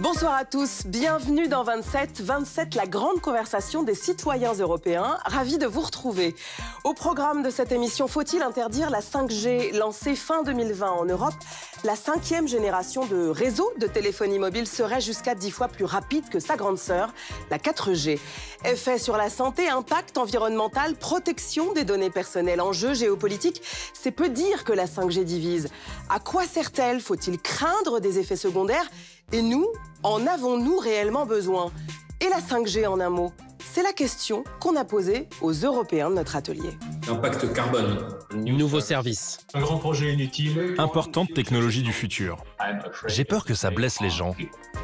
Bonsoir à tous, bienvenue dans 27, la grande conversation des citoyens européens. Ravi de vous retrouver. Au programme de cette émission, faut-il interdire la 5G lancée fin 2020 en Europe? La 5e génération de réseaux de téléphonie mobile serait jusqu'à 10 fois plus rapide que sa grande sœur, la 4G. Effet sur la santé, impact environnemental, protection des données personnelles, enjeux géopolitiques, c'est peu dire que la 5G divise. À quoi sert-elle? Faut-il craindre des effets secondaires? Et nous, en avons-nous réellement besoin? Et la 5G en un mot? C'est la question qu'on a posée aux Européens de notre atelier. Impact carbone. Nouveau service. Un grand projet inutile. Importante technologie du futur. J'ai peur que ça blesse les gens.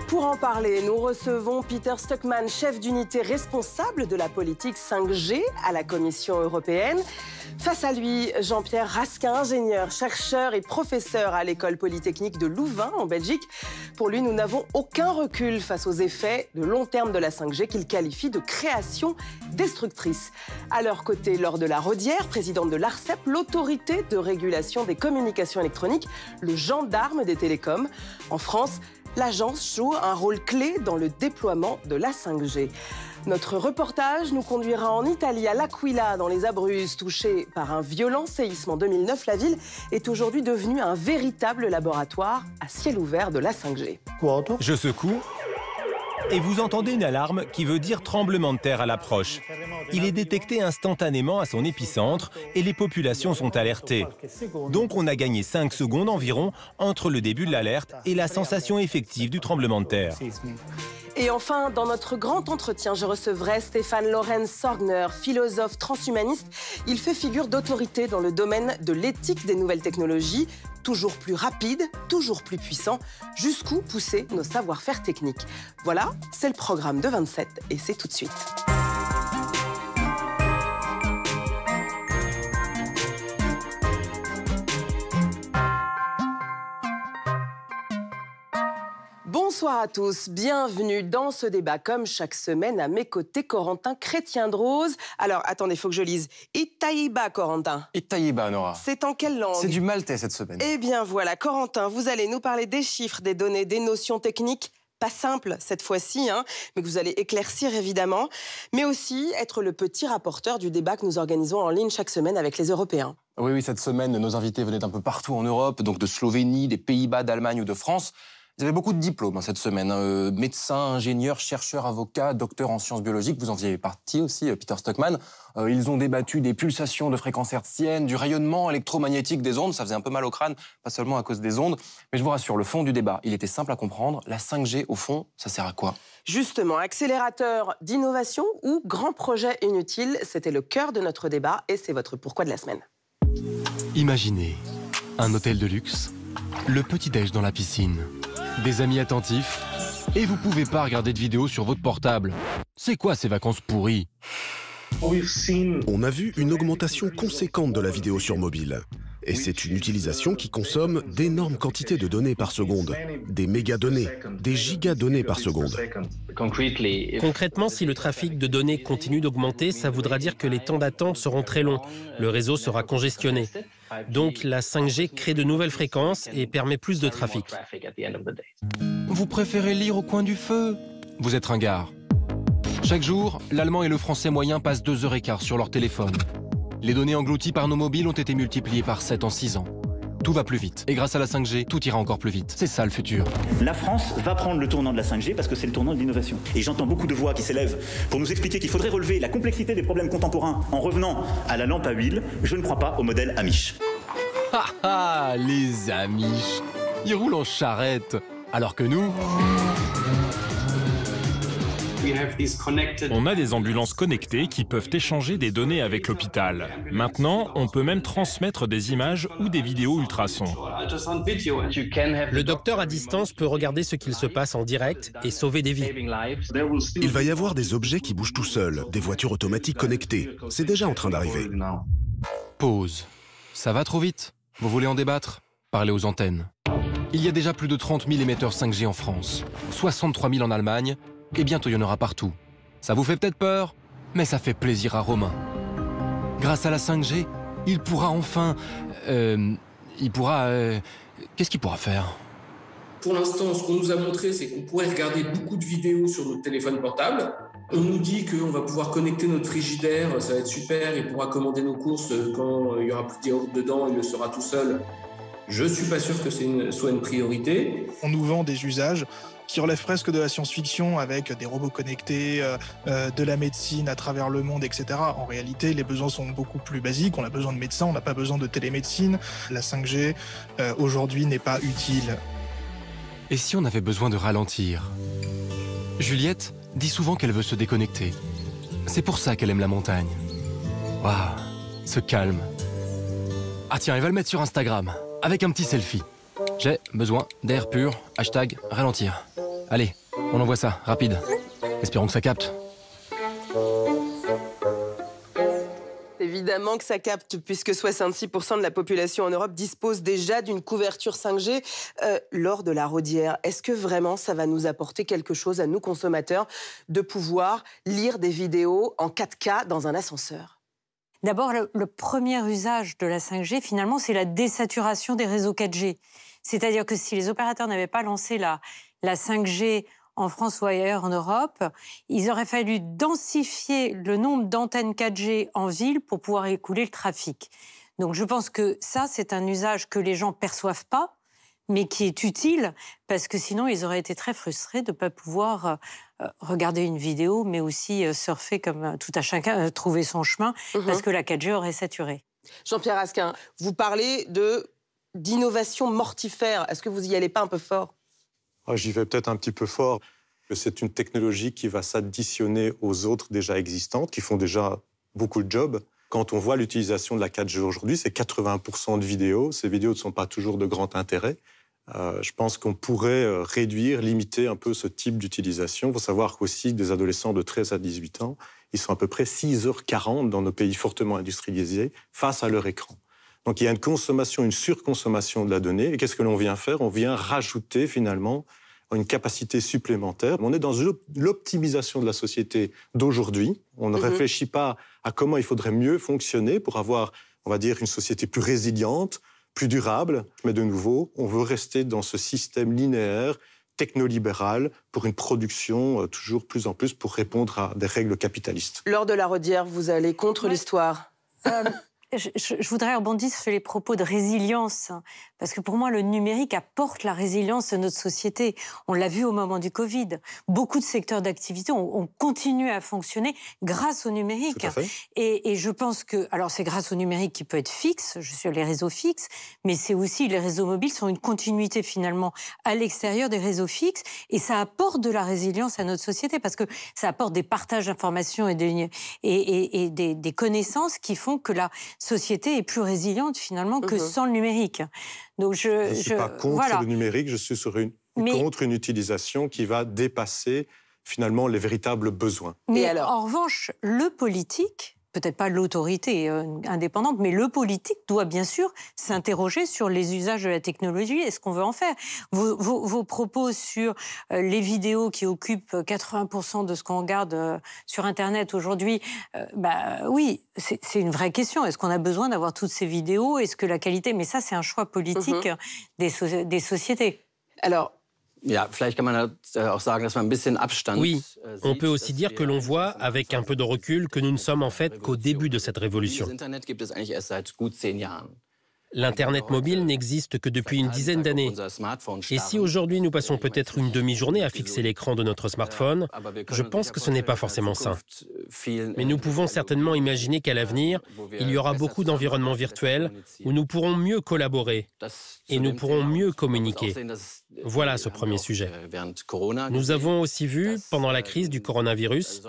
Pour en parler, nous recevons Peter Stockmann, chef d'unité responsable de la politique 5G à la Commission européenne. Face à lui, Jean-Pierre Raskin, ingénieur, chercheur et professeur à l'école polytechnique de Louvain, en Belgique. Pour lui, nous n'avons aucun recul face aux effets de long terme de la 5G qu'il qualifie de création destructrice. À leur côté, Laure de la Rodière, présidente de l'ARCEP, l'autorité de régulation des communications électroniques, le gendarme des télécoms. En France, l'agence joue un rôle clé dans le déploiement de la 5G. Notre reportage nous conduira en Italie, à L'Aquila, dans les Abruzzes, touchée par un violent séisme en 2009. La ville est aujourd'hui devenue un véritable laboratoire à ciel ouvert de la 5G. Je secoue et vous entendez une alarme qui veut dire tremblement de terre à l'approche. Il est détecté instantanément à son épicentre et les populations sont alertées. Donc on a gagné 5 secondes environ entre le début de l'alerte et la sensation effective du tremblement de terre. Et enfin, dans notre grand entretien, je recevrai Stéphane Lorenz Sorgner, philosophe transhumaniste. Il fait figure d'autorité dans le domaine de l'éthique des nouvelles technologies. Toujours plus rapide, toujours plus puissant. Jusqu'où pousser nos savoir-faire techniques? Voilà, c'est le programme de 27 et c'est tout de suite. Bonsoir à tous, bienvenue dans ce débat. Comme chaque semaine, à mes côtés, Corentin Chrétien-Drose. Alors, attendez, il faut que je lise. Itaïba, Corentin. Itaïba, Nora. C'est en quelle langue? C'est du maltais cette semaine. Eh bien voilà, Corentin, vous allez nous parler des chiffres, des données, des notions techniques. Pas simple cette fois-ci, mais que vous allez éclaircir évidemment. Mais aussi être le petit rapporteur du débat que nous organisons en ligne chaque semaine avec les Européens. Oui, cette semaine, nos invités venaient d'un peu partout en Europe, donc de Slovénie, des Pays-Bas, d'Allemagne ou de France. Ils avaient beaucoup de diplômes cette semaine. Médecins, ingénieurs, chercheurs, avocats, docteurs en sciences biologiques. Vous en faisiez partie aussi, Peter Stockmann. Ils ont débattu des pulsations de fréquences hertziennes, du rayonnement électromagnétique des ondes. Ça faisait un peu mal au crâne, pas seulement à cause des ondes. Mais je vous rassure, le fond du débat, il était simple à comprendre. La 5G, au fond, ça sert à quoi? Justement, accélérateur d'innovation ou grand projet inutile, c'était le cœur de notre débat et c'est votre pourquoi de la semaine. Imaginez un hôtel de luxe, le petit-déj dans la piscine, des amis attentifs, et vous pouvez pas regarder de vidéos sur votre portable. C'est quoi ces vacances pourries? On a vu une augmentation conséquente de la vidéo sur mobile. Et c'est une utilisation qui consomme d'énormes quantités de données par seconde, des mégadonnées, des gigadonnées par seconde. Concrètement, si le trafic de données continue d'augmenter, ça voudra dire que les temps d'attente seront très longs. Le réseau sera congestionné. Donc la 5G crée de nouvelles fréquences et permet plus de trafic. Vous préférez lire au coin du feu? Vous êtes ringard. Chaque jour, l'allemand et le français moyen passent 2h15 sur leur téléphone. Les données englouties par nos mobiles ont été multipliées par 7 en 6 ans. Tout va plus vite. Et grâce à la 5G, tout ira encore plus vite. C'est ça le futur. La France va prendre le tournant de la 5G parce que c'est le tournant de l'innovation. Et j'entends beaucoup de voix qui s'élèvent pour nous expliquer qu'il faudrait relever la complexité des problèmes contemporains en revenant à la lampe à huile. Je ne crois pas au modèle Amish. Ah ah, les Amish. Ils roulent en charrette. Alors que nous... On a des ambulances connectées qui peuvent échanger des données avec l'hôpital. Maintenant, on peut même transmettre des images ou des vidéos ultrasons. Le docteur à distance peut regarder ce qu'il se passe en direct et sauver des vies. Il va y avoir des objets qui bougent tout seuls, des voitures automatiques connectées. C'est déjà en train d'arriver. Pause. Ça va trop vite. Vous voulez en débattre? Parlez aux antennes. Il y a déjà plus de 30 000 émetteurs 5G en France, 63 000 en Allemagne, et bientôt il y en aura partout. Ça vous fait peut-être peur, mais ça fait plaisir à Romain. Grâce à la 5G, il pourra enfin... Qu'est-ce qu'il pourra faire? Pour l'instant, ce qu'on nous a montré, c'est qu'on pourrait regarder beaucoup de vidéos sur notre téléphone portable. On nous dit qu'on va pouvoir connecter notre frigidaire, ça va être super, il pourra commander nos courses quand il n'y aura plus de yaourt dedans, il le sera tout seul. Je ne suis pas sûr que soit une priorité. On nous vend des usages qui relèvent presque de la science-fiction avec des robots connectés, de la médecine à travers le monde, etc. En réalité, les besoins sont beaucoup plus basiques. On a besoin de médecins, on n'a pas besoin de télémédecine. La 5G, aujourd'hui, n'est pas utile. Et si on avait besoin de ralentir? Juliette dit souvent qu'elle veut se déconnecter. C'est pour ça qu'elle aime la montagne. Waouh, ce calme. Ah tiens, elle va le mettre sur Instagram, avec un petit selfie. J'ai besoin d'air pur, hashtag ralentir. Allez, on envoie ça, rapide. Espérons que ça capte. Évidemment que ça capte, puisque 66% de la population en Europe dispose déjà d'une couverture 5G. Laure de la Raudière, est-ce que vraiment ça va nous apporter quelque chose à nous consommateurs de pouvoir lire des vidéos en 4K dans un ascenseur? D'abord, le premier usage de la 5G, finalement, c'est la désaturation des réseaux 4G. C'est-à-dire que si les opérateurs n'avaient pas lancé la 5G en France ou ailleurs en Europe, il aurait fallu densifier le nombre d'antennes 4G en ville pour pouvoir écouler le trafic. Donc je pense que ça, c'est un usage que les gens ne perçoivent pas, mais qui est utile, parce que sinon, ils auraient été très frustrés de ne pas pouvoir regarder une vidéo, mais aussi surfer comme tout à chacun, trouver son chemin, parce que la 4G aurait saturé. Jean-Pierre Raskin, vous parlez d'innovation mortifère. Est-ce que vous y allez pas un peu fort? J'y vais peut-être un petit peu fort. C'est une technologie qui va s'additionner aux autres déjà existantes, qui font déjà beaucoup de jobs. Quand on voit l'utilisation de la 4G aujourd'hui, c'est 80% de vidéos. Ces vidéos ne sont pas toujours de grand intérêt. Je pense qu'on pourrait réduire, limiter un peu ce type d'utilisation. Il faut savoir qu'aussi des adolescents de 13 à 18 ans, ils sont à peu près 6h40 dans nos pays fortement industrialisés face à leur écran. Donc il y a une consommation, une surconsommation de la donnée. Et qu'est-ce que l'on vient faire? On vient rajouter finalement une capacité supplémentaire. On est dans l'optimisation de la société d'aujourd'hui. On ne réfléchit pas à comment il faudrait mieux fonctionner pour avoir, on va dire, une société plus résiliente, plus durable. Mais de nouveau, on veut rester dans ce système linéaire, technolibéral, pour une production toujours plus en plus pour répondre à des règles capitalistes. Laure de la Raudière, vous allez contre l'histoire. Je voudrais rebondir sur les propos de résilience, parce que pour moi, le numérique apporte la résilience de notre société. On l'a vu au moment du Covid. Beaucoup de secteurs d'activité ont continué à fonctionner grâce au numérique. Tout à fait. Et je pense que, alors c'est grâce au numérique qui peut être fixe, je suis sur les réseaux fixes, mais c'est aussi les réseaux mobiles sont une continuité finalement à l'extérieur des réseaux fixes, et ça apporte de la résilience à notre société, parce que ça apporte des partages d'informations et des connaissances qui font que la société est plus résiliente finalement que sans le numérique. Donc je ne suis pas contre le numérique, je suis contre une utilisation qui va dépasser finalement les véritables besoins. Mais alors, en revanche, le politique, peut-être pas l'autorité indépendante, mais le politique doit bien sûr s'interroger sur les usages de la technologie et ce qu'on veut en faire. Vos propos sur les vidéos qui occupent 80% de ce qu'on regarde sur Internet aujourd'hui, oui, c'est une vraie question. Est-ce qu'on a besoin d'avoir toutes ces vidéos? Est-ce que la qualité... Mais ça, c'est un choix politique des sociétés. Alors, oui, on peut aussi dire que l'on voit, avec un peu de recul, que nous ne sommes en fait qu'au début de cette révolution. L'Internet mobile n'existe que depuis une dizaine d'années. Et si aujourd'hui nous passons peut-être une demi-journée à fixer l'écran de notre smartphone, je pense que ce n'est pas forcément sain. Mais nous pouvons certainement imaginer qu'à l'avenir, il y aura beaucoup d'environnements virtuels où nous pourrons mieux collaborer et nous pourrons mieux communiquer. Voilà ce premier sujet. Nous avons aussi vu, pendant la crise du coronavirus,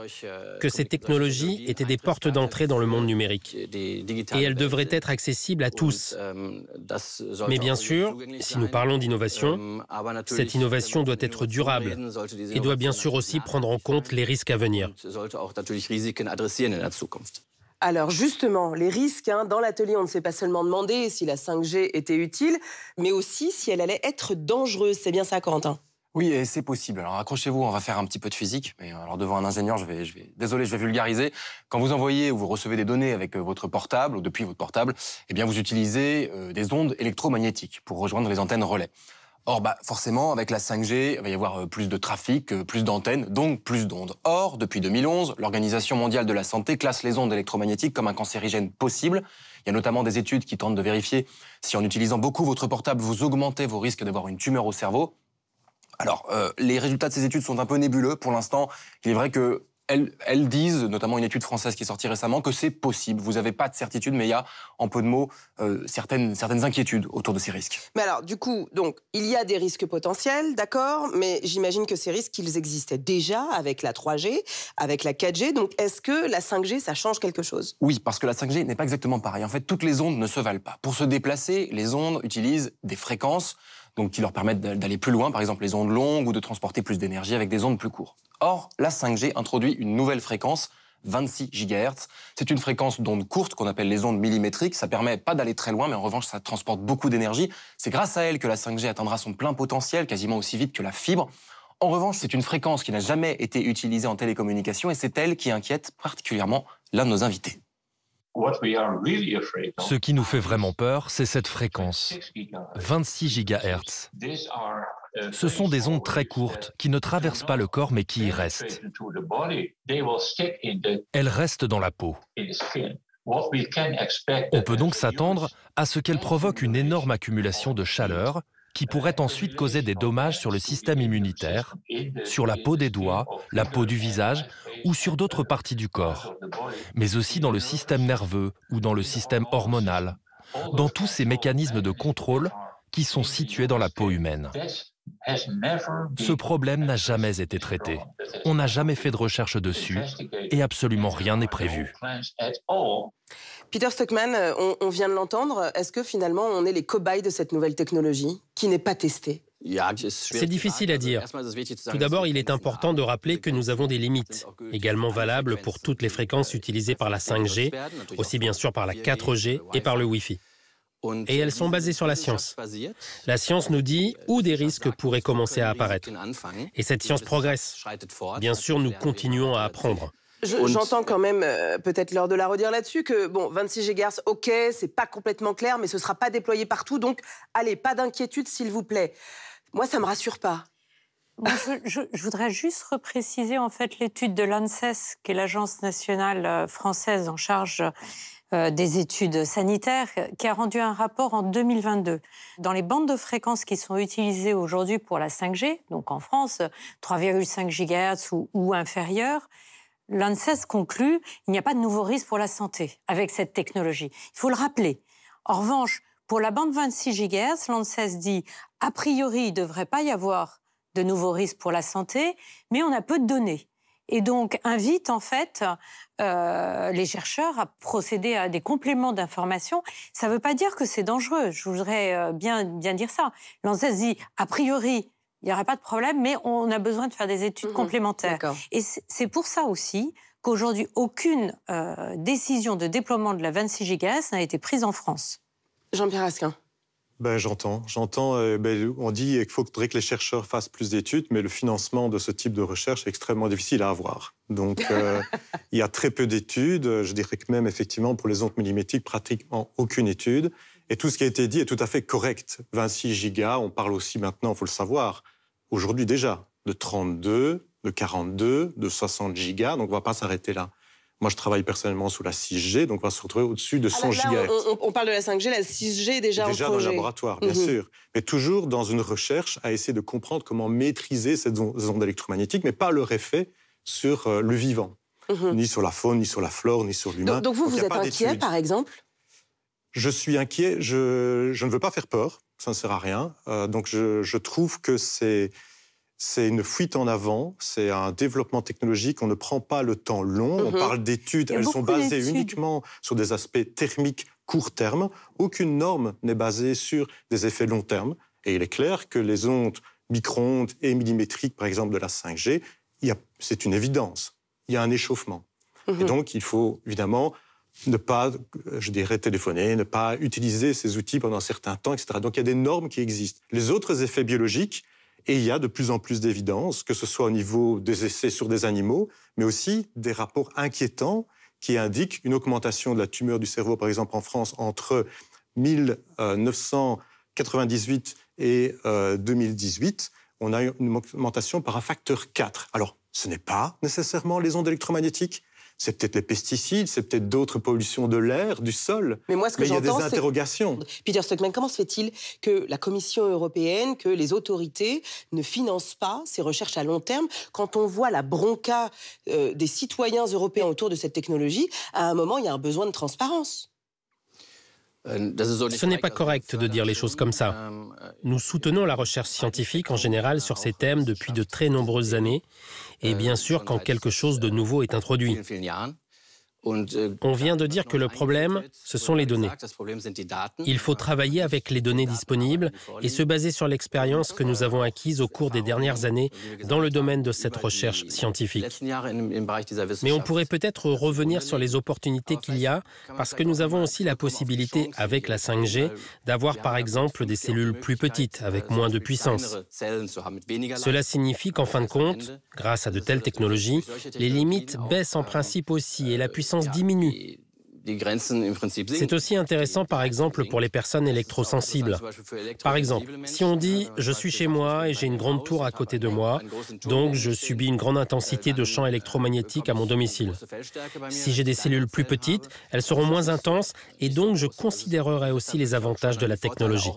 que ces technologies étaient des portes d'entrée dans le monde numérique. Et elles devraient être accessibles à tous. Mais bien sûr, si nous parlons d'innovation, cette innovation doit être durable et doit bien sûr aussi prendre en compte les risques à venir. Alors justement, les risques, dans l'atelier, on ne s'est pas seulement demandé si la 5G était utile, mais aussi si elle allait être dangereuse. C'est bien ça, Corentin? Oui, et c'est possible. Alors accrochez-vous, on va faire un petit peu de physique. Mais alors devant un ingénieur, désolé, je vais vulgariser. Quand vous envoyez ou vous recevez des données avec votre portable ou depuis votre portable, eh bien vous utilisez des ondes électromagnétiques pour rejoindre les antennes relais. Or, forcément, avec la 5G, il va y avoir plus de trafic, plus d'antennes, donc plus d'ondes. Or, depuis 2011, l'Organisation mondiale de la santé classe les ondes électromagnétiques comme un cancérigène possible. Il y a notamment des études qui tentent de vérifier si en utilisant beaucoup votre portable, vous augmentez vos risques d'avoir une tumeur au cerveau. Alors, les résultats de ces études sont un peu nébuleux pour l'instant. Il est vrai que elles disent, notamment une étude française qui est sortie récemment, que c'est possible. Vous n'avez pas de certitude, mais il y a, en peu de mots, certaines inquiétudes autour de ces risques. Mais alors, du coup, donc, il y a des risques potentiels, d'accord, mais j'imagine que ces risques, ils existaient déjà avec la 3G, avec la 4G. Donc, est-ce que la 5G, ça change quelque chose? Oui, parce que la 5G n'est pas exactement pareil. En fait, toutes les ondes ne se valent pas. Pour se déplacer, les ondes utilisent des fréquences donc qui leur permettent d'aller plus loin, par exemple les ondes longues, ou de transporter plus d'énergie avec des ondes plus courtes. Or, la 5G introduit une nouvelle fréquence, 26 GHz. C'est une fréquence d'ondes courtes qu'on appelle les ondes millimétriques. Ça permet pas d'aller très loin, mais en revanche, ça transporte beaucoup d'énergie. C'est grâce à elle que la 5G atteindra son plein potentiel, quasiment aussi vite que la fibre. En revanche, c'est une fréquence qui n'a jamais été utilisée en télécommunication, et c'est elle qui inquiète particulièrement l'un de nos invités. Ce qui nous fait vraiment peur, c'est cette fréquence, 26 GHz. Ce sont des ondes très courtes qui ne traversent pas le corps mais qui y restent. Elles restent dans la peau. On peut donc s'attendre à ce qu'elles provoquent une énorme accumulation de chaleur qui pourrait ensuite causer des dommages sur le système immunitaire, sur la peau des doigts, la peau du visage ou sur d'autres parties du corps, mais aussi dans le système nerveux ou dans le système hormonal, dans tous ces mécanismes de contrôle qui sont situés dans la peau humaine. Ce problème n'a jamais été traité. On n'a jamais fait de recherche dessus et absolument rien n'est prévu. Peter Stockman, on vient de l'entendre. Est-ce que finalement on est les cobayes de cette nouvelle technologie qui n'est pas testée? C'est difficile à dire. Tout d'abord, il est important de rappeler que nous avons des limites, également valables pour toutes les fréquences utilisées par la 5G, aussi bien sûr par la 4G et par le Wi-Fi. Et elles sont basées sur la science. La science nous dit où des risques pourraient commencer à apparaître. Et cette science progresse. Bien sûr, nous continuons à apprendre. J'entends quand même, peut-être l'heure de la redire là-dessus, que bon, 26 GHz, ok, c'est pas complètement clair, mais ce sera pas déployé partout, donc allez, pas d'inquiétude s'il vous plaît. Moi, ça me rassure pas. Moi, je voudrais juste repréciser en fait l'étude de l'ANSES, qui est l'agence nationale française en charge des études sanitaires, qui a rendu un rapport en 2022. Dans les bandes de fréquences qui sont utilisées aujourd'hui pour la 5G, donc en France, 3,5 GHz ou inférieur, l'ANSES conclut qu'il n'y a pas de nouveau risque pour la santé avec cette technologie. Il faut le rappeler. En revanche, pour la bande 26 GHz, l'ANSES dit a priori, il ne devrait pas y avoir de nouveaux risques pour la santé, mais on a peu de données. Et donc, invite en fait les chercheurs à procéder à des compléments d'information. Ça ne veut pas dire que c'est dangereux. Je voudrais bien dire ça. L'ANSES dit, a priori, il n'y aura pas de problème, mais on a besoin de faire des études complémentaires. Et c'est pour ça aussi qu'aujourd'hui, aucune décision de déploiement de la 26 GHz n'a été prise en France. Jean-Pierre Raskin. J'entends. On dit qu'il faudrait que les chercheurs fassent plus d'études, mais le financement de ce type de recherche est extrêmement difficile à avoir. Donc, il y a très peu d'études. Je dirais que même, effectivement, pour les ondes millimétriques, pratiquement aucune étude. Et tout ce qui a été dit est tout à fait correct. 26 gigas, on parle aussi maintenant, il faut le savoir, aujourd'hui déjà, de 32, de 42, de 60 gigas. Donc, on ne va pas s'arrêter là. Moi, je travaille personnellement sous la 6G, donc on va se retrouver au-dessus de 100 GHz. On parle de la 5G, la 6G est déjà en projet. Déjà dans le laboratoire, bien sûr. Mais toujours dans une recherche à essayer de comprendre comment maîtriser ces ondes électromagnétiques, mais pas leur effet sur le vivant. Ni sur la faune, ni sur la flore, ni sur l'humain. Donc vous êtes inquiet, par exemple? Je suis inquiet. Je ne veux pas faire peur. Ça ne sert à rien. Donc je trouve que c'est une fuite en avant, c'est un développement technologique, on ne prend pas le temps long, on parle d'études, elles sont basées uniquement sur des aspects thermiques court terme, aucune norme n'est basée sur des effets long terme, et il est clair que les ondes micro-ondes et millimétriques, par exemple de la 5G, c'est une évidence, il y a un échauffement. Et donc il faut évidemment ne pas, je dirais, téléphoner, ne pas utiliser ces outils pendant un certain temps, etc. Donc il y a des normes qui existent. Les autres effets biologiques, et il y a de plus en plus d'évidence, que ce soit au niveau des essais sur des animaux, mais aussi des rapports inquiétants qui indiquent une augmentation de la tumeur du cerveau, par exemple en France, entre 1900 1998 et 2018, on a eu une augmentation par un facteur 4. Alors, ce n'est pas nécessairement les ondes électromagnétiques, c'est peut-être les pesticides, c'est peut-être d'autres pollutions de l'air, du sol. Mais moi, ce que il y a des j'entends, interrogations. Peter Stockman, comment se fait-il que la Commission européenne, que les autorités ne financent pas ces recherches à long terme quand on voit la bronca des citoyens européens autour de cette technologie? À un moment, il y a un besoin de transparence. Ce n'est pas correct de dire les choses comme ça. Nous soutenons la recherche scientifique en général sur ces thèmes depuis de très nombreuses années, et bien sûr quand quelque chose de nouveau est introduit. On vient de dire que le problème, ce sont les données. Il faut travailler avec les données disponibles et se baser sur l'expérience que nous avons acquise au cours des dernières années dans le domaine de cette recherche scientifique. Mais on pourrait peut-être revenir sur les opportunités qu'il y a, parce que nous avons aussi la possibilité, avec la 5G, d'avoir par exemple des cellules plus petites, avec moins de puissance. Cela signifie qu'en fin de compte, grâce à de telles technologies, les limites baissent en principe aussi et la puissance diminue. C'est aussi intéressant, par exemple, pour les personnes électrosensibles. Par exemple, si on dit « je suis chez moi et j'ai une grande tour à côté de moi, donc je subis une grande intensité de champs électromagnétiques à mon domicile ». Si j'ai des cellules plus petites, elles seront moins intenses et donc je considérerai aussi les avantages de la technologie.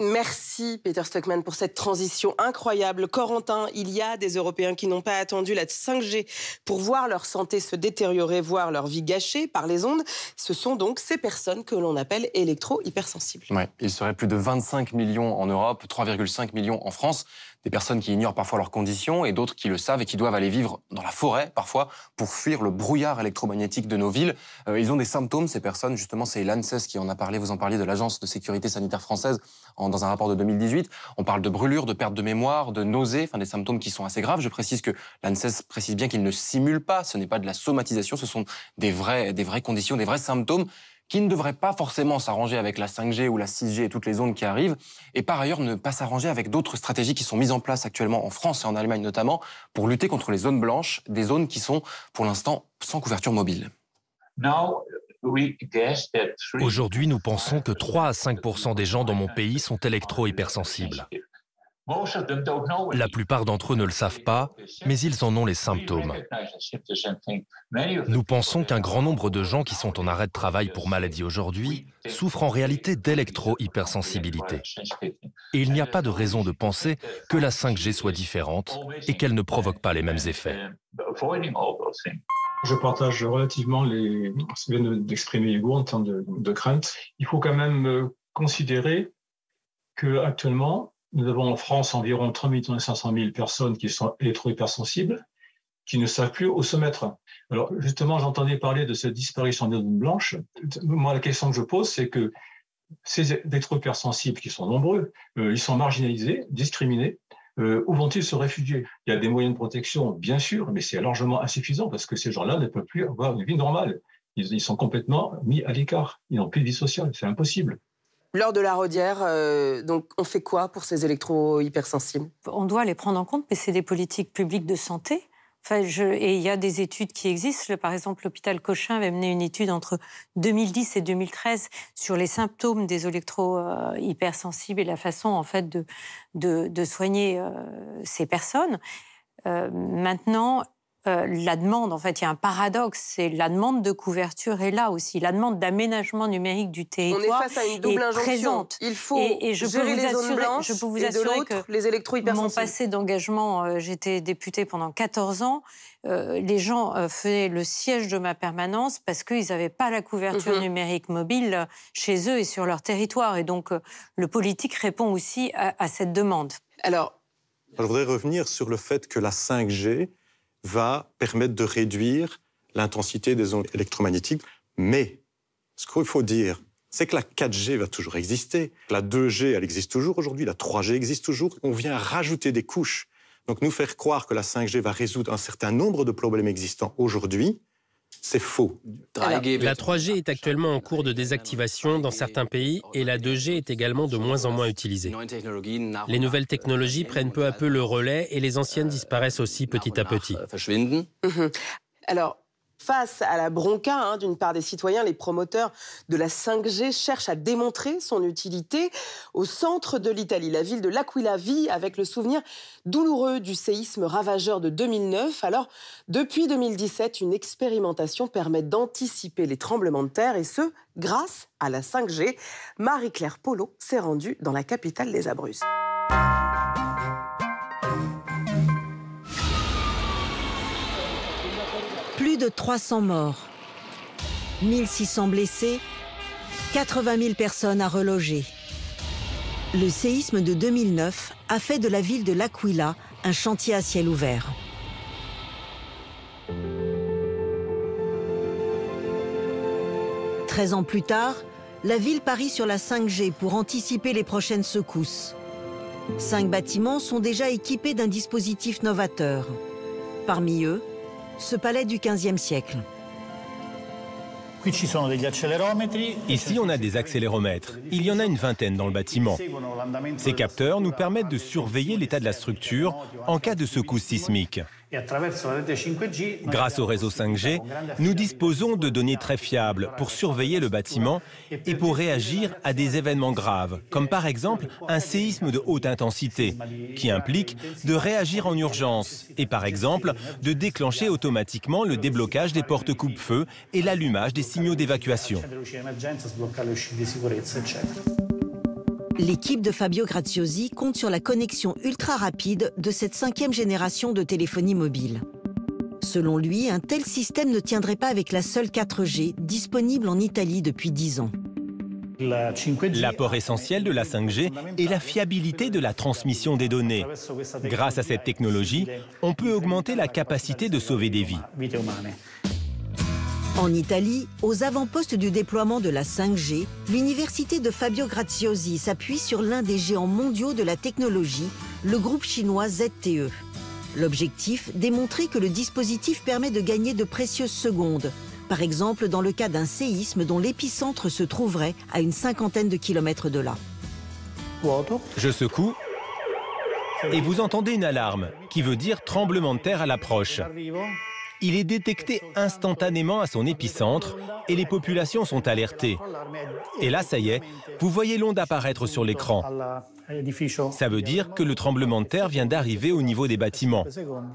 Merci Peter Stockman pour cette transition incroyable. Corentin, il y a des Européens qui n'ont pas attendu la 5G pour voir leur santé se détériorer, voir leur vie gâchée par les ondes. Ce sont donc ces personnes que l'on appelle électro-hypersensibles. Ouais, il serait plus de 25 millions en Europe, 3,5 millions en France. Des personnes qui ignorent parfois leurs conditions et d'autres qui le savent et qui doivent aller vivre dans la forêt, parfois, pour fuir le brouillard électromagnétique de nos villes. Ils ont des symptômes, ces personnes, justement, c'est l'ANSES qui en a parlé, vous en parliez de l'Agence de sécurité sanitaire française dans un rapport de 2018. On parle de brûlures, de perte de mémoire, de nausées, enfin des symptômes qui sont assez graves. Je précise que l'ANSES précise bien qu'ils ne simulent pas, ce n'est pas de la somatisation, ce sont des vraies conditions, des vrais symptômes qui ne devraient pas forcément s'arranger avec la 5G ou la 6G et toutes les ondes qui arrivent, et par ailleurs ne pas s'arranger avec d'autres stratégies qui sont mises en place actuellement en France et en Allemagne notamment, pour lutter contre les zones blanches, des zones qui sont pour l'instant sans couverture mobile. Aujourd'hui, nous pensons que 3 à 5% des gens dans mon pays sont électro-hypersensibles. La plupart d'entre eux ne le savent pas, mais ils en ont les symptômes. Nous pensons qu'un grand nombre de gens qui sont en arrêt de travail pour maladie aujourd'hui souffrent en réalité d'électro-hypersensibilité. Et il n'y a pas de raison de penser que la 5G soit différente et qu'elle ne provoque pas les mêmes effets. Je partage relativement ce que vient d'exprimer Hugo en termes de crainte. Il faut quand même considérer qu'actuellement, nous avons en France environ 3 500 000 personnes qui sont électro-hypersensibles, qui ne savent plus où se mettre. Alors justement, j'entendais parler de cette disparition des zones blanches. Moi, la question que je pose, c'est que ces électro-hypersensibles, qui sont nombreux, ils sont marginalisés, discriminés. Où vont-ils se réfugier? Il y a des moyens de protection, bien sûr, mais c'est largement insuffisant parce que ces gens-là ne peuvent plus avoir une vie normale. Ils sont complètement mis à l'écart. Ils n'ont plus de vie sociale. C'est impossible. Laure de la Rodière, donc on fait quoi pour ces électro-hypersensibles? On doit les prendre en compte, mais c'est des politiques publiques de santé. Enfin, et il y a des études qui existent. Par exemple, l'hôpital Cochin avait mené une étude entre 2010 et 2013 sur les symptômes des électro-hypersensibles et la façon, en fait, de soigner ces personnes. Maintenant, la demande, en fait, il y a un paradoxe, c'est la demande de couverture est là aussi, la demande d'aménagement numérique du territoire. On est face à une double injonction. Présente. Il faut je gérer les zones blanches je peux vous et assurer de l'autre, que les électro-hypersensibles. Mon passé d'engagement, j'étais députée pendant 14 ans, les gens faisaient le siège de ma permanence parce qu'ils n'avaient pas la couverture numérique mobile chez eux et sur leur territoire. Et donc, le politique répond aussi à cette demande. Alors, je voudrais revenir sur le fait que la 5G va permettre de réduire l'intensité des ondes électromagnétiques. Mais ce qu'il faut dire, c'est que la 4G va toujours exister. La 2G, elle existe toujours aujourd'hui. La 3G existe toujours. On vient rajouter des couches. Donc nous faire croire que la 5G va résoudre un certain nombre de problèmes existants aujourd'hui, c'est faux. La 3G est actuellement en cours de désactivation dans certains pays et la 2G est également de moins en moins utilisée. Les nouvelles technologies prennent peu à peu le relais et les anciennes disparaissent aussi petit à petit. Alors, Face à la bronca d'une part des citoyens, les promoteurs de la 5G cherchent à démontrer son utilité. Au centre de l'Italie, la ville de L'Aquila vit avec le souvenir douloureux du séisme ravageur de 2009. Alors, depuis 2017, une expérimentation permet d'anticiper les tremblements de terre et ce, grâce à la 5G. Marie-Claire Polo s'est rendue dans la capitale des Abruzzes. Plus de 300 morts, 1600 blessés, 80 000 personnes à reloger. Le séisme de 2009 a fait de la ville de L'Aquila un chantier à ciel ouvert. « 13 ans plus tard, la ville parie sur la 5G pour anticiper les prochaines secousses. 5 bâtiments sont déjà équipés d'un dispositif novateur. Parmi eux, ce palais du XVe siècle. Ici, on a des accéléromètres. Il y en a une vingtaine dans le bâtiment. Ces capteurs nous permettent de surveiller l'état de la structure en cas de secousse sismique. Grâce au réseau 5G, nous disposons de données très fiables pour surveiller le bâtiment et pour réagir à des événements graves, comme par exemple un séisme de haute intensité, qui implique de réagir en urgence et par exemple de déclencher automatiquement le déblocage des portes coupe-feu et l'allumage des signaux d'évacuation. L'équipe de Fabio Graziosi compte sur la connexion ultra rapide de cette 5e génération de téléphonie mobile. Selon lui, un tel système ne tiendrait pas avec la seule 4G disponible en Italie depuis 10 ans. L'apport essentiel de la 5G est la fiabilité de la transmission des données. Grâce à cette technologie, on peut augmenter la capacité de sauver des vies. En Italie, aux avant-postes du déploiement de la 5G, l'université de Fabio Graziosi s'appuie sur l'un des géants mondiaux de la technologie, le groupe chinois ZTE. L'objectif, démontrer que le dispositif permet de gagner de précieuses secondes, par exemple dans le cas d'un séisme dont l'épicentre se trouverait à une 50aine de kilomètres de là. Je secoue et vous entendez une alarme qui veut dire tremblement de terre à l'approche. Il est détecté instantanément à son épicentre et les populations sont alertées. Et là, ça y est, vous voyez l'onde apparaître sur l'écran. Ça veut dire que le tremblement de terre vient d'arriver au niveau des bâtiments.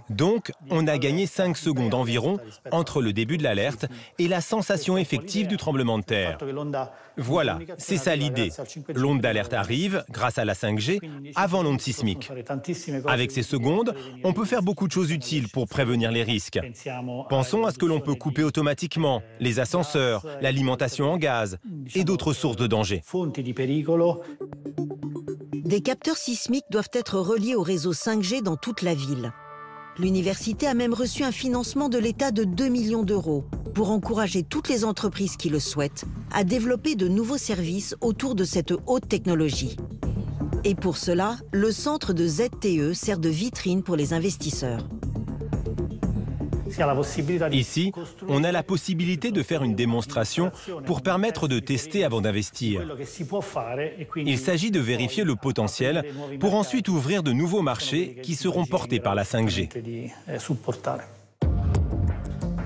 Donc, on a gagné 5 secondes environ entre le début de l'alerte et la sensation effective du tremblement de terre. Voilà, c'est ça l'idée. L'onde d'alerte arrive, grâce à la 5G, avant l'onde sismique. Avec ces secondes, on peut faire beaucoup de choses utiles pour prévenir les risques. Pensons à ce que l'on peut couper automatiquement, les ascenseurs, l'alimentation en gaz et d'autres sources de danger. Des capteurs sismiques doivent être reliés au réseau 5G dans toute la ville. L'université a même reçu un financement de l'État de 2 millions d'euros pour encourager toutes les entreprises qui le souhaitent à développer de nouveaux services autour de cette haute technologie. Et pour cela, le centre de ZTE sert de vitrine pour les investisseurs. Ici, on a la possibilité de faire une démonstration pour permettre de tester avant d'investir. Il s'agit de vérifier le potentiel pour ensuite ouvrir de nouveaux marchés qui seront portés par la 5G.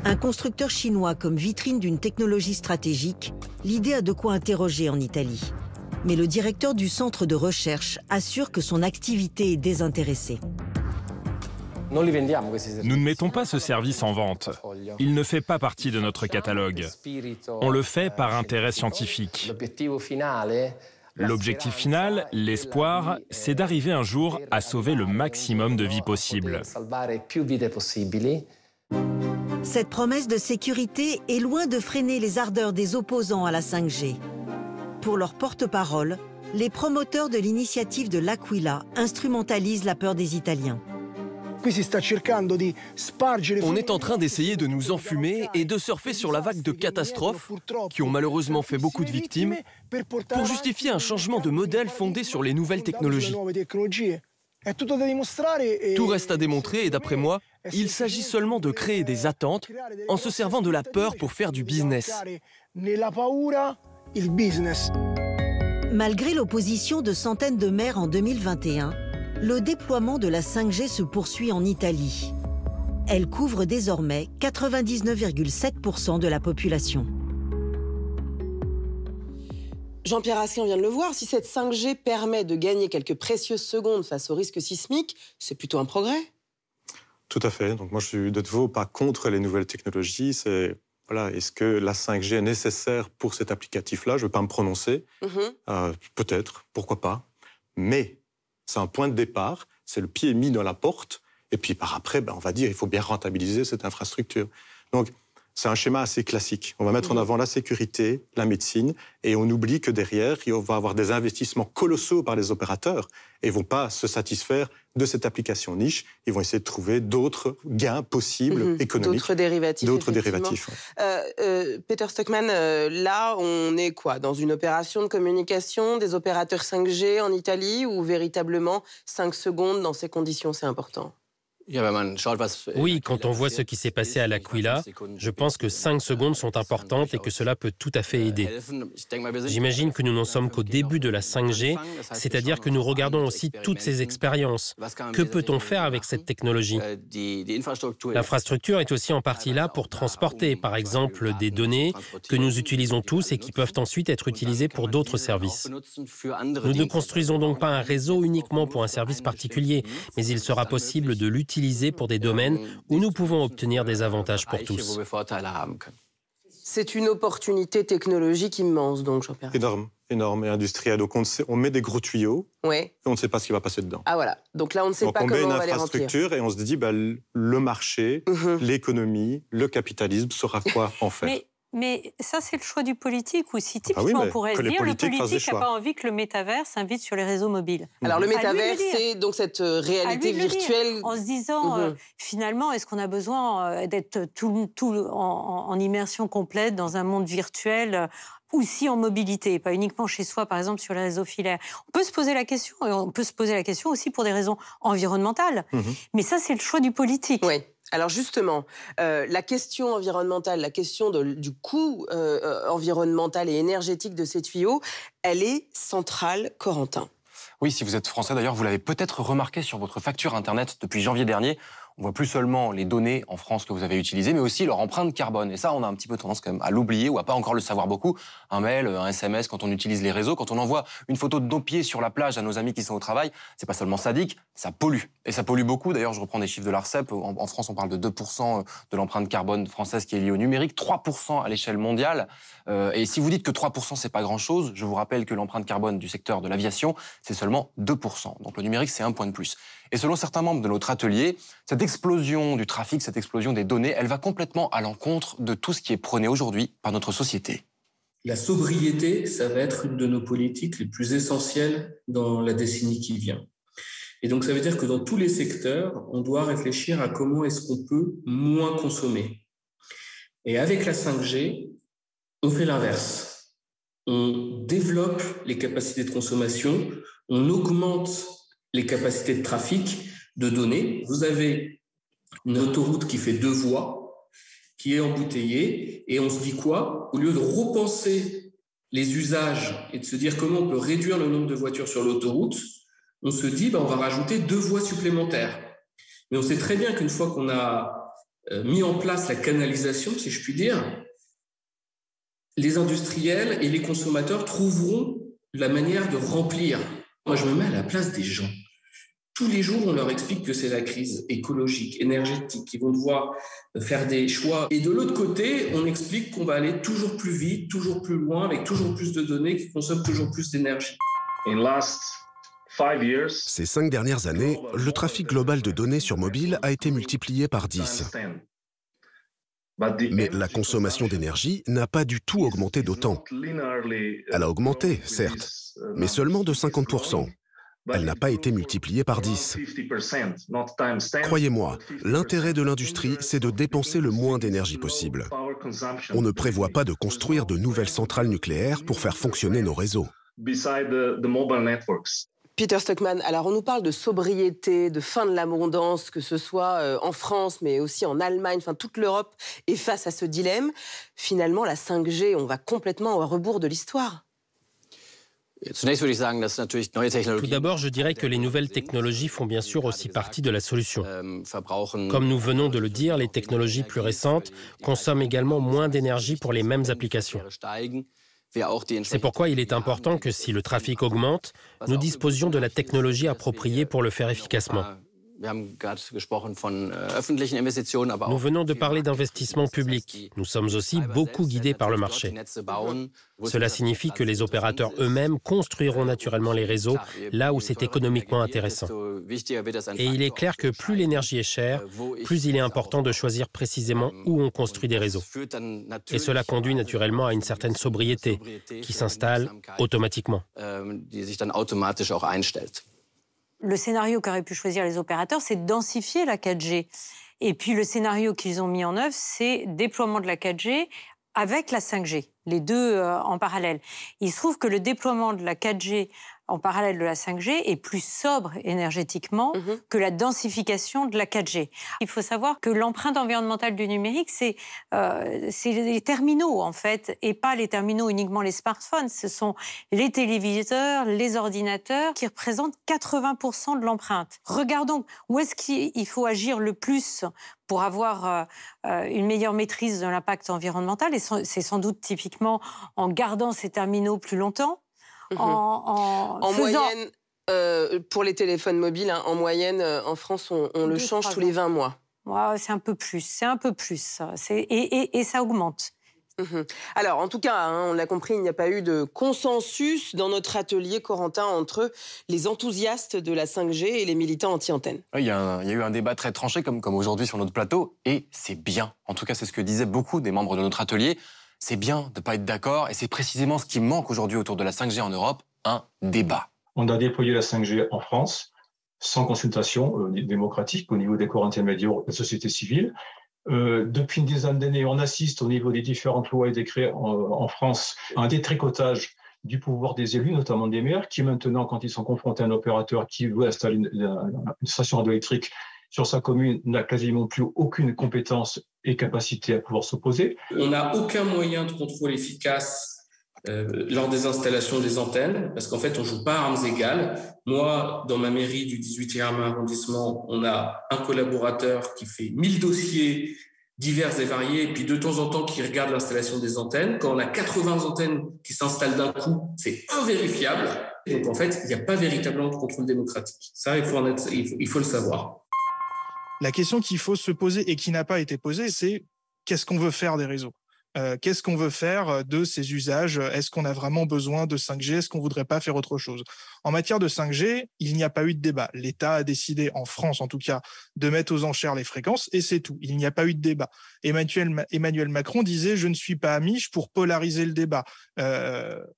Un constructeur chinois comme vitrine d'une technologie stratégique, l'idée a de quoi interroger en Italie. Mais le directeur du centre de recherche assure que son activité est désintéressée. Nous ne mettons pas ce service en vente. Il ne fait pas partie de notre catalogue. On le fait par intérêt scientifique. L'objectif final, l'espoir, c'est d'arriver un jour à sauver le maximum de vies possibles. Cette promesse de sécurité est loin de freiner les ardeurs des opposants à la 5G. Pour leur porte-parole, les promoteurs de l'initiative de L'Aquila instrumentalisent la peur des Italiens. On est en train d'essayer de nous enfumer et de surfer sur la vague de catastrophes qui ont malheureusement fait beaucoup de victimes pour justifier un changement de modèle fondé sur les nouvelles technologies. Tout reste à démontrer et d'après moi, il s'agit seulement de créer des attentes en se servant de la peur pour faire du business. Malgré l'opposition de centaines de maires en 2021, le déploiement de la 5G se poursuit en Italie. Elle couvre désormais 99,7% de la population. Jean-Pierre Raskin vient de le voir, si cette 5G permet de gagner quelques précieuses secondes face au risque sismique, c'est plutôt un progrès. Tout à fait. Donc moi, je suis de nouveau pas contre les nouvelles technologies. C'est voilà, est-ce que la 5G est nécessaire pour cet applicatif-là? Je ne vais pas me prononcer. Peut-être, pourquoi pas. Mais c'est un point de départ. C'est le pied mis dans la porte. Et puis par après, on va dire il faut bien rentabiliser cette infrastructure. Donc c'est un schéma assez classique. On va mettre en avant la sécurité, la médecine, et on oublie que derrière, il va y avoir des investissements colossaux par les opérateurs et ils ne vont pas se satisfaire de cette application niche. Ils vont essayer de trouver d'autres gains possibles économiques. D'autres dérivatifs. Peter Stockmann, là, on est quoi? Dans une opération de communication des opérateurs 5G en Italie ou véritablement 5 secondes dans ces conditions, c'est important? Oui, quand on voit ce qui s'est passé à l'Aquila, je pense que 5 secondes sont importantes et que cela peut tout à fait aider. J'imagine que nous n'en sommes qu'au début de la 5G, c'est-à-dire que nous regardons aussi toutes ces expériences. Que peut-on faire avec cette technologie? L'infrastructure est aussi en partie là pour transporter, par exemple, des données que nous utilisons tous et qui peuvent ensuite être utilisées pour d'autres services. Nous ne construisons donc pas un réseau uniquement pour un service particulier, mais il sera possible de l'utiliser pour des domaines où nous pouvons obtenir des avantages pour tous. C'est une opportunité technologique immense, donc, Jean-Pierre. Énorme et industrielle. Donc on met des gros tuyaux et on ne sait pas ce qui va passer dedans. Ah voilà, donc là on ne sait pas comment on va les remplir. On met une infrastructure et on se dit le marché, l'économie, le capitalisme saura quoi en faire. Mais ça, c'est le choix du politique aussi. Typiquement, on pourrait se dire, le politique n'a pas envie que le métavers s'invite sur les réseaux mobiles. Alors, le métavers, c'est donc cette réalité virtuelle. En se disant, finalement, est-ce qu'on a besoin d'être tout en immersion complète dans un monde virtuel aussi en mobilité, pas uniquement chez soi, par exemple, sur les réseaux filaires. On peut se poser la question, et on peut se poser la question aussi pour des raisons environnementales. Mais ça, c'est le choix du politique. Oui. Alors justement, la question environnementale, la question du coût environnemental et énergétique de ces tuyaux, elle est centrale, Corentin. Oui, si vous êtes français d'ailleurs, vous l'avez peut-être remarqué sur votre facture Internet depuis janvier dernier. On voit plus seulement les données en France que vous avez utilisées, mais aussi leur empreinte carbone. Et ça, on a un petit peu tendance quand même à l'oublier ou à pas encore le savoir beaucoup. Un mail, un SMS, quand on utilise les réseaux, quand on envoie une photo de nos pieds sur la plage à nos amis qui sont au travail, c'est pas seulement sadique, ça pollue. Et ça pollue beaucoup. D'ailleurs, je reprends des chiffres de l'ARCEP. En France, on parle de 2% de l'empreinte carbone française qui est liée au numérique, 3% à l'échelle mondiale. Et si vous dites que 3%, c'est pas grand-chose, je vous rappelle que l'empreinte carbone du secteur de l'aviation, c'est seulement 2%. Donc le numérique, c'est un point de plus. Et selon certains membres de notre atelier, cette explosion du trafic, cette explosion des données, elle va complètement à l'encontre de tout ce qui est prôné aujourd'hui par notre société. La sobriété, ça va être une de nos politiques les plus essentielles dans la décennie qui vient. Et donc ça veut dire que dans tous les secteurs, on doit réfléchir à comment est-ce qu'on peut moins consommer. Et avec la 5G, on fait l'inverse. On développe les capacités de consommation, on augmente les capacités de trafic de données. Vous avez une autoroute qui fait 2 voies, qui est embouteillée, et on se dit quoi? Au lieu de repenser les usages et de se dire comment on peut réduire le nombre de voitures sur l'autoroute, on se dit on va rajouter 2 voies supplémentaires. Mais on sait très bien qu'une fois qu'on a mis en place la canalisation, si je puis dire, les industriels et les consommateurs trouveront la manière de remplir. Moi, je me mets à la place des gens. Tous les jours, on leur explique que c'est la crise écologique, énergétique, qu'ils vont devoir faire des choix. Et de l'autre côté, on explique qu'on va aller toujours plus vite, toujours plus loin, avec toujours plus de données qui consomment toujours plus d'énergie. Ces 5 dernières années, le trafic global de données sur mobile a été multiplié par 10. Mais la consommation d'énergie n'a pas du tout augmenté d'autant. Elle a augmenté, certes, mais seulement de 50%. Elle n'a pas été multipliée par 10. Croyez-moi, l'intérêt de l'industrie, c'est de dépenser le moins d'énergie possible. On ne prévoit pas de construire de nouvelles centrales nucléaires pour faire fonctionner nos réseaux. Peter Stockmann, alors on nous parle de sobriété, de fin de l'abondance, que ce soit en France, mais aussi en Allemagne, enfin toute l'Europe est face à ce dilemme. Finalement, la 5G, on va complètement au rebours de l'histoire. Tout d'abord, je dirais que les nouvelles technologies font bien sûr aussi partie de la solution. Comme nous venons de le dire, les technologies plus récentes consomment également moins d'énergie pour les mêmes applications. C'est pourquoi il est important que si le trafic augmente, nous disposions de la technologie appropriée pour le faire efficacement. Nous venons de parler d'investissement public. Nous sommes aussi beaucoup guidés par le marché. Cela signifie que les opérateurs eux-mêmes construiront naturellement les réseaux là où c'est économiquement intéressant. Et il est clair que plus l'énergie est chère, plus il est important de choisir précisément où on construit des réseaux. Et cela conduit naturellement à une certaine sobriété qui s'installe automatiquement. Le scénario qu'auraient pu choisir les opérateurs, c'est de densifier la 4G. Et puis le scénario qu'ils ont mis en œuvre, c'est déploiement de la 4G avec la 5G, les deux en parallèle. Il se trouve que le déploiement de la 4G en parallèle de la 5G est plus sobre énergétiquement que la densification de la 4G. Il faut savoir que l'empreinte environnementale du numérique, c'est les terminaux, en fait, et pas les terminaux uniquement les smartphones. Ce sont les téléviseurs, les ordinateurs qui représentent 80% de l'empreinte. Regardons où est-ce qu'il faut agir le plus pour avoir une meilleure maîtrise de l'impact environnemental, et c'est sans doute typiquement en gardant ces terminaux plus longtemps. En moyenne, pour les téléphones mobiles, en moyenne, en France, on le change tous les 20 mois. Ouais, c'est un peu plus. Et ça augmente. Alors, en tout cas, on l'a compris, il n'y a pas eu de consensus dans notre atelier, Corentin, entre les enthousiastes de la 5G et les militants anti-antenne. Il y a eu un débat très tranché, comme aujourd'hui sur notre plateau, et c'est bien. En tout cas, c'est ce que disaient beaucoup des membres de notre atelier. C'est bien de ne pas être d'accord, et c'est précisément ce qui manque aujourd'hui autour de la 5G en Europe, un débat. On a déployé la 5G en France, sans consultation démocratique au niveau des corps intermédiaires de la société civile. Depuis une dizaine d'années, on assiste au niveau des différentes lois et décrets en France à un détricotage du pouvoir des élus, notamment des maires, qui maintenant, quand ils sont confrontés à un opérateur qui veut installer une station radioélectrique sur sa commune, n'a quasiment plus aucune compétence et capacité à pouvoir s'opposer. On n'a aucun moyen de contrôle efficace lors des installations des antennes, parce qu'en fait, on ne joue pas à armes égales. Moi, dans ma mairie du 18e arrondissement, on a un collaborateur qui fait 1000 dossiers divers et variés, et puis de temps en temps qui regarde l'installation des antennes. Quand on a 80 antennes qui s'installent d'un coup, c'est invérifiable. Donc en fait, il n'y a pas véritablement de contrôle démocratique. Ça, il faut le savoir. La question qu'il faut se poser et qui n'a pas été posée, c'est qu'est-ce qu'on veut faire des réseaux ? Qu'est-ce qu'on veut faire de ces usages ? Est-ce qu'on a vraiment besoin de 5G ? Est-ce qu'on ne voudrait pas faire autre chose ? En matière de 5G, il n'y a pas eu de débat. L'État a décidé, en France en tout cas, de mettre aux enchères les fréquences et c'est tout. Il n'y a pas eu de débat. Emmanuel Macron disait « je ne suis pas amiche pour polariser le débat ».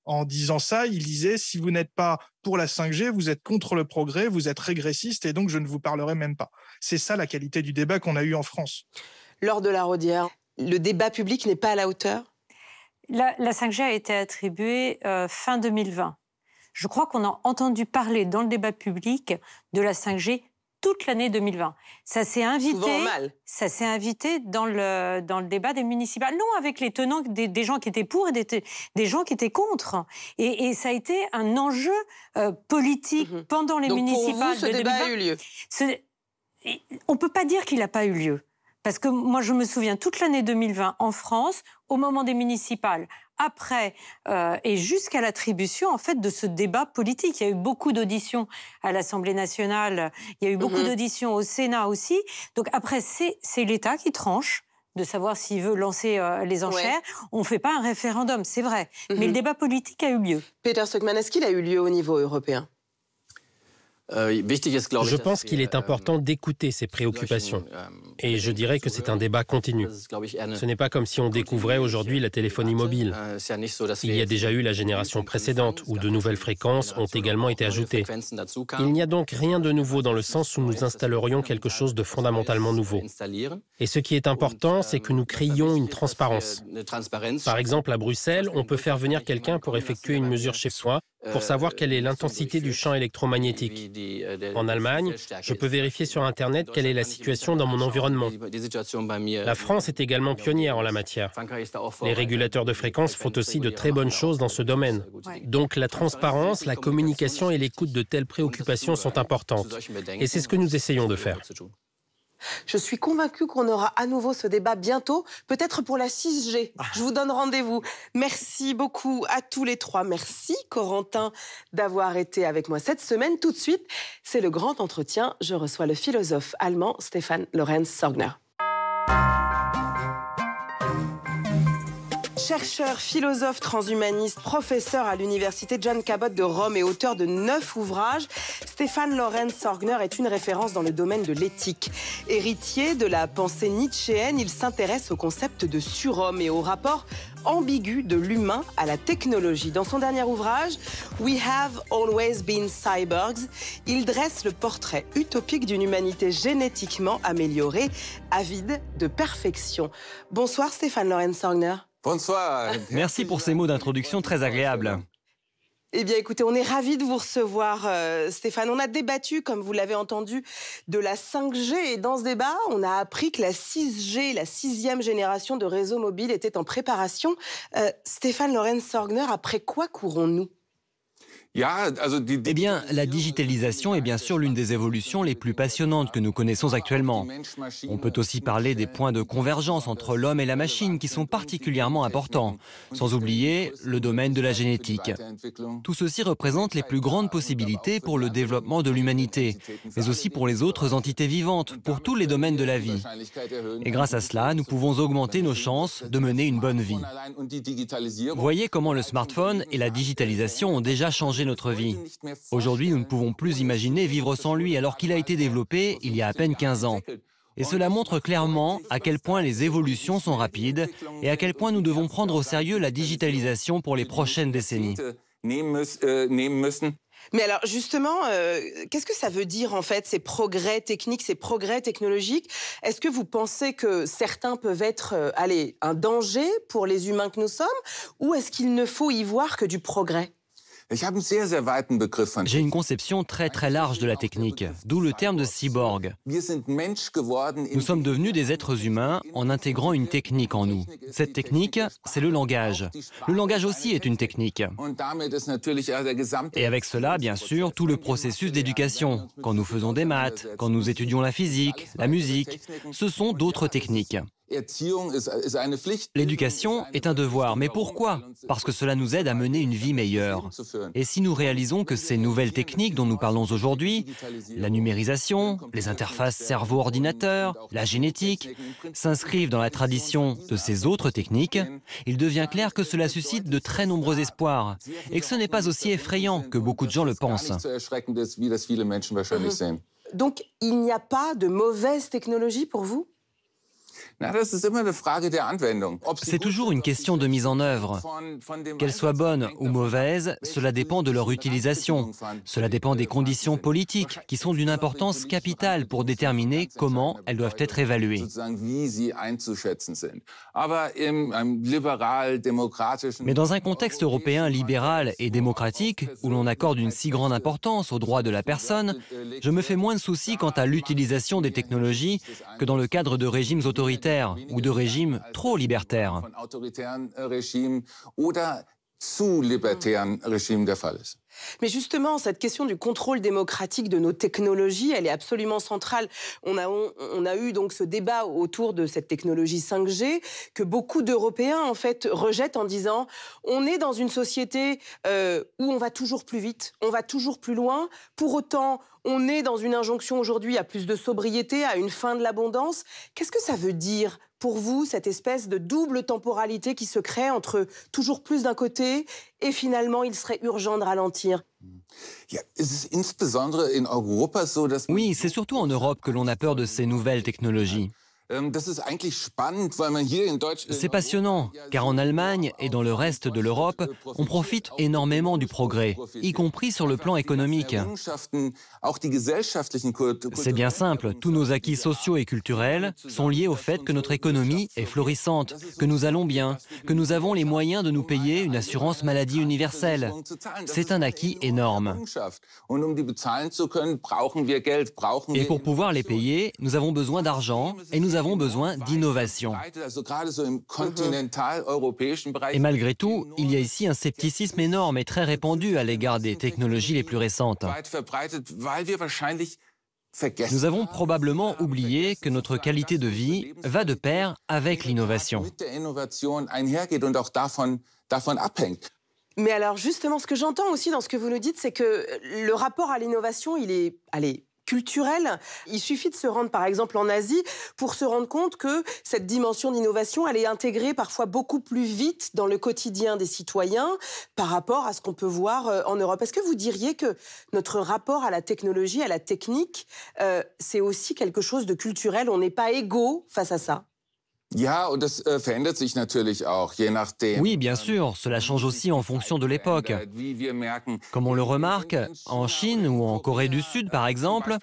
En disant ça, il disait « si vous n'êtes pas pour la 5G, vous êtes contre le progrès, vous êtes régressiste et donc je ne vous parlerai même pas ». C'est ça la qualité du débat qu'on a eu en France. Laure de la Raudière, le débat public n'est pas à la hauteur ? La 5G a été attribuée fin 2020. Je crois qu'on a entendu parler dans le débat public de la 5G toute l'année 2020. Ça s'est invité dans le débat des municipales. Non, avec les tenants, des gens qui étaient pour et des gens qui étaient contre. Et ça a été un enjeu politique pendant les municipales. Donc pour vous, ce débat a eu lieu ? On ne peut pas dire qu'il n'a pas eu lieu. Parce que moi, je me souviens, toute l'année 2020 en France, au moment des municipales, après et jusqu'à l'attribution en fait, de ce débat politique. Il y a eu beaucoup d'auditions à l'Assemblée nationale, il y a eu beaucoup d'auditions au Sénat aussi. Donc après, c'est l'État qui tranche de savoir s'il veut lancer les enchères. Ouais. On ne fait pas un référendum, c'est vrai. Mais le débat politique a eu lieu. Peter Stockmann, est-ce qu'il a eu lieu au niveau européen ? Je pense qu'il est important d'écouter ces préoccupations. Et je dirais que c'est un débat continu. Ce n'est pas comme si on découvrait aujourd'hui la téléphonie mobile. Il y a déjà eu la génération précédente, où de nouvelles fréquences ont également été ajoutées. Il n'y a donc rien de nouveau dans le sens où nous installerions quelque chose de fondamentalement nouveau. Et ce qui est important, c'est que nous créions une transparence. Par exemple, à Bruxelles, on peut faire venir quelqu'un pour effectuer une mesure chez soi, pour savoir quelle est l'intensité du champ électromagnétique. En Allemagne, je peux vérifier sur Internet quelle est la situation dans mon environnement. La France est également pionnière en la matière. Les régulateurs de fréquences font aussi de très bonnes choses dans ce domaine. Donc la transparence, la communication et l'écoute de telles préoccupations sont importantes. Et c'est ce que nous essayons de faire. Je suis convaincue qu'on aura à nouveau ce débat bientôt, peut-être pour la 6G. Je vous donne rendez-vous. Merci beaucoup à tous les trois. Merci Corentin d'avoir été avec moi cette semaine. Tout de suite, c'est le grand entretien. Je reçois le philosophe allemand Stefan Lorenz Sorgner. Chercheur, philosophe transhumaniste, professeur à l'université John Cabot de Rome et auteur de 9 ouvrages, Stefan Lorenz Sorgner est une référence dans le domaine de l'éthique. Héritier de la pensée nietzschéenne, il s'intéresse au concept de surhomme et au rapport ambigu de l'humain à la technologie. Dans son dernier ouvrage, We Have Always Been Cyborgs, il dresse le portrait utopique d'une humanité génétiquement améliorée, avide de perfection. Bonsoir Stefan Lorenz Sorgner. Bonsoir. Merci pour ces mots d'introduction très agréables. Eh bien, écoutez, on est ravis de vous recevoir, Stéphane. On a débattu, comme vous l'avez entendu, de la 5G. Et dans ce débat, on a appris que la 6G, la 6e génération de réseaux mobiles, était en préparation. Stefan Lorenz Sorgner, après quoi courons-nous ? Eh bien, la digitalisation est bien sûr l'une des évolutions les plus passionnantes que nous connaissons actuellement. On peut aussi parler des points de convergence entre l'homme et la machine qui sont particulièrement importants, sans oublier le domaine de la génétique. Tout ceci représente les plus grandes possibilités pour le développement de l'humanité, mais aussi pour les autres entités vivantes, pour tous les domaines de la vie. Et grâce à cela, nous pouvons augmenter nos chances de mener une bonne vie. Voyez comment le smartphone et la digitalisation ont déjà changé notre vie. Aujourd'hui, nous ne pouvons plus imaginer vivre sans lui alors qu'il a été développé il y a à peine 15 ans. Et cela montre clairement à quel point les évolutions sont rapides et à quel point nous devons prendre au sérieux la digitalisation pour les prochaines décennies. Mais alors justement, qu'est-ce que ça veut dire en fait, ces progrès techniques, ces progrès technologiques ? Est-ce que vous pensez que certains peuvent être un danger pour les humains que nous sommes, ou est-ce qu'il ne faut y voir que du progrès ? J'ai une conception très large de la technique, d'où le terme de cyborg. Nous sommes devenus des êtres humains en intégrant une technique en nous. Cette technique, c'est le langage. Le langage aussi est une technique. Et avec cela, bien sûr, tout le processus d'éducation. Quand nous faisons des maths, quand nous étudions la physique, la musique, ce sont d'autres techniques. L'éducation est un devoir, mais pourquoi ? Parce que cela nous aide à mener une vie meilleure. Et si nous réalisons que ces nouvelles techniques dont nous parlons aujourd'hui, la numérisation, les interfaces cerveau-ordinateur, la génétique, s'inscrivent dans la tradition de ces autres techniques, il devient clair que cela suscite de très nombreux espoirs et que ce n'est pas aussi effrayant que beaucoup de gens le pensent. Donc, il n'y a pas de mauvaise technologie pour vous ? C'est toujours une question de mise en œuvre. Qu'elles soient bonnes ou mauvaises, cela dépend de leur utilisation. Cela dépend des conditions politiques qui sont d'une importance capitale pour déterminer comment elles doivent être évaluées. Mais dans un contexte européen libéral et démocratique, où l'on accorde une si grande importance aux droits de la personne, je me fais moins de soucis quant à l'utilisation des technologies que dans le cadre de régimes autoritaires ou de régimes trop libertaires. Mais justement, cette question du contrôle démocratique de nos technologies, elle est absolument centrale. On a eu donc ce débat autour de cette technologie 5G que beaucoup d'Européens en fait rejettent en disant on est dans une société où on va toujours plus vite, on va toujours plus loin. Pour autant, on est dans une injonction aujourd'hui à plus de sobriété, à une fin de l'abondance. Qu'est-ce que ça veut dire pour vous, cette espèce de double temporalité qui se crée entre toujours plus d'un côté et finalement il serait urgent de ralentir ? Oui, c'est surtout en Europe que l'on a peur de ces nouvelles technologies. C'est passionnant, car en Allemagne et dans le reste de l'Europe, on profite énormément du progrès, y compris sur le plan économique. C'est bien simple, tous nos acquis sociaux et culturels sont liés au fait que notre économie est florissante, que nous allons bien, que nous avons les moyens de nous payer une assurance maladie universelle. C'est un acquis énorme. Et pour pouvoir les payer, nous avons besoin d'argent et nous avons besoin d'innovation. Et malgré tout, il y a ici un scepticisme énorme et très répandu à l'égard des technologies les plus récentes. Nous avons probablement oublié que notre qualité de vie va de pair avec l'innovation. Mais alors justement, ce que j'entends aussi dans ce que vous nous dites, c'est que le rapport à l'innovation, il est, culturel. Il suffit de se rendre par exemple en Asie pour se rendre compte que cette dimension d'innovation, elle est intégrée parfois beaucoup plus vite dans le quotidien des citoyens par rapport à ce qu'on peut voir en Europe. Est-ce que vous diriez que notre rapport à la technologie, à la technique, c'est aussi quelque chose de culturel? On n'est pas égaux face à ça? Oui, bien sûr, cela change aussi en fonction de l'époque. Comme on le remarque, en Chine ou en Corée du Sud, par exemple,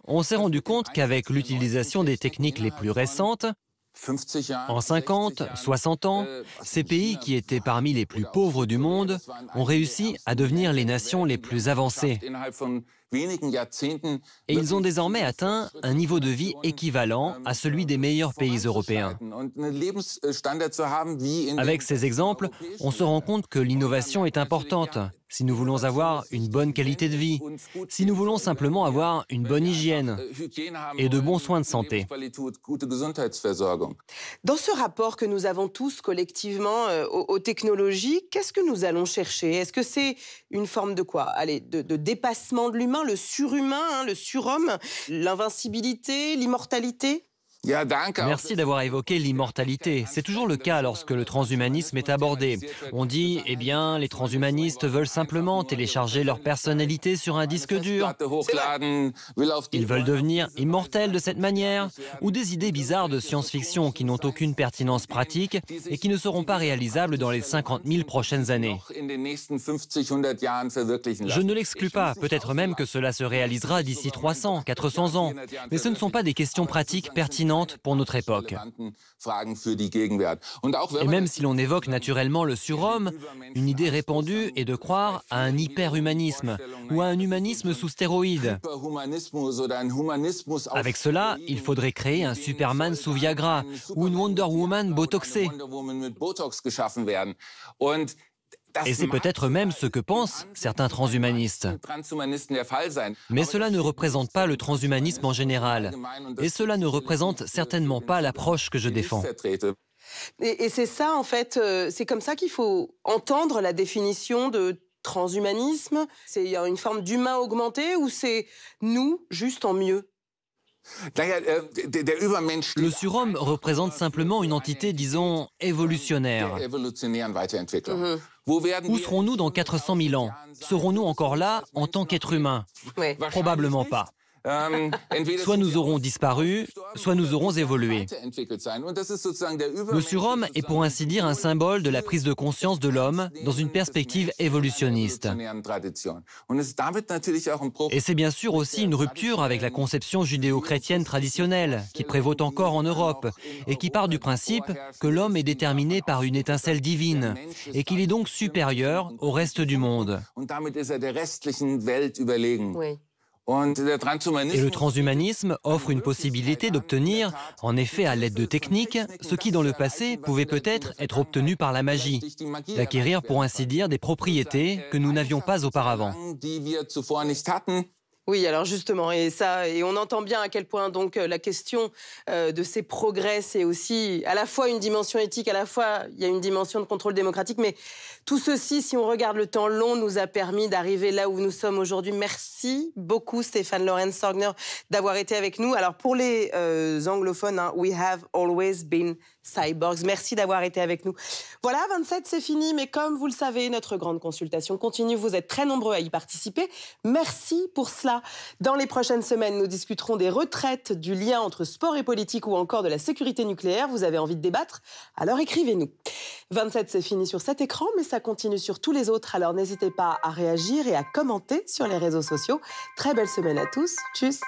on s'est rendu compte qu'avec l'utilisation des techniques les plus récentes, en 50, 60 ans, ces pays qui étaient parmi les plus pauvres du monde ont réussi à devenir les nations les plus avancées. Et ils ont désormais atteint un niveau de vie équivalent à celui des meilleurs pays européens. Avec ces exemples, on se rend compte que l'innovation est importante si nous voulons avoir une bonne qualité de vie, si nous voulons simplement avoir une bonne hygiène et de bons soins de santé. Dans ce rapport que nous avons tous collectivement aux technologies, qu'est-ce que nous allons chercher? Est-ce que c'est une forme de quoi? Allez, de dépassement de l'humain, le surhumain, le surhomme, l'invincibilité, l'immortalité? Merci d'avoir évoqué l'immortalité. C'est toujours le cas lorsque le transhumanisme est abordé. On dit, eh bien, les transhumanistes veulent simplement télécharger leur personnalité sur un disque dur. Ils veulent devenir immortels de cette manière, ou des idées bizarres de science-fiction qui n'ont aucune pertinence pratique et qui ne seront pas réalisables dans les 50 000 prochaines années. Je ne l'exclus pas, peut-être même que cela se réalisera d'ici 300, 400 ans, mais ce ne sont pas des questions pratiques pertinentes pour notre époque. Et même si l'on évoque naturellement le surhomme, une idée répandue est de croire à un hyperhumanisme ou à un humanisme sous stéroïdes. Avec cela, il faudrait créer un Superman sous Viagra ou une Wonder Woman botoxée. Et c'est peut-être même ce que pensent certains transhumanistes. Mais cela ne représente pas le transhumanisme en général. Et cela ne représente certainement pas l'approche que je défends. Et c'est ça, en fait, c'est comme ça qu'il faut entendre la définition de transhumanisme? C'est une forme d'humain augmenté ou c'est nous, juste en mieux? Le surhomme représente simplement une entité, disons, évolutionnaire. Où serons-nous dans 400 000 ans? Serons-nous encore là en tant qu'êtres humains? Probablement pas. Soit nous aurons disparu, soit nous aurons évolué. Le surhomme est pour ainsi dire un symbole de la prise de conscience de l'homme dans une perspective évolutionniste. Et c'est bien sûr aussi une rupture avec la conception judéo-chrétienne traditionnelle qui prévaut encore en Europe et qui part du principe que l'homme est déterminé par une étincelle divine et qu'il est donc supérieur au reste du monde. Oui. Et le transhumanisme offre une possibilité d'obtenir, en effet à l'aide de techniques, ce qui dans le passé pouvait peut-être être obtenu par la magie, d'acquérir pour ainsi dire des propriétés que nous n'avions pas auparavant. Oui, alors justement, et on entend bien à quel point donc la question de ces progrès, c'est aussi à la fois une dimension éthique, à la fois il y a une dimension de contrôle démocratique, mais tout ceci, si on regarde le temps long, nous a permis d'arriver là où nous sommes aujourd'hui. Merci beaucoup Stéphane Lorenz-Sorgner d'avoir été avec nous. Alors pour les anglophones, we have always been cyborgs. Merci d'avoir été avec nous. Voilà, 27, c'est fini, mais comme vous le savez, notre grande consultation continue. Vous êtes très nombreux à y participer. Merci pour cela. Dans les prochaines semaines, nous discuterons des retraites, du lien entre sport et politique ou encore de la sécurité nucléaire. Vous avez envie de débattre? Alors écrivez-nous. 27, c'est fini sur cet écran, mais ça continue sur tous les autres. Alors n'hésitez pas à réagir et à commenter sur les réseaux sociaux. Très belle semaine à tous. Tchuss.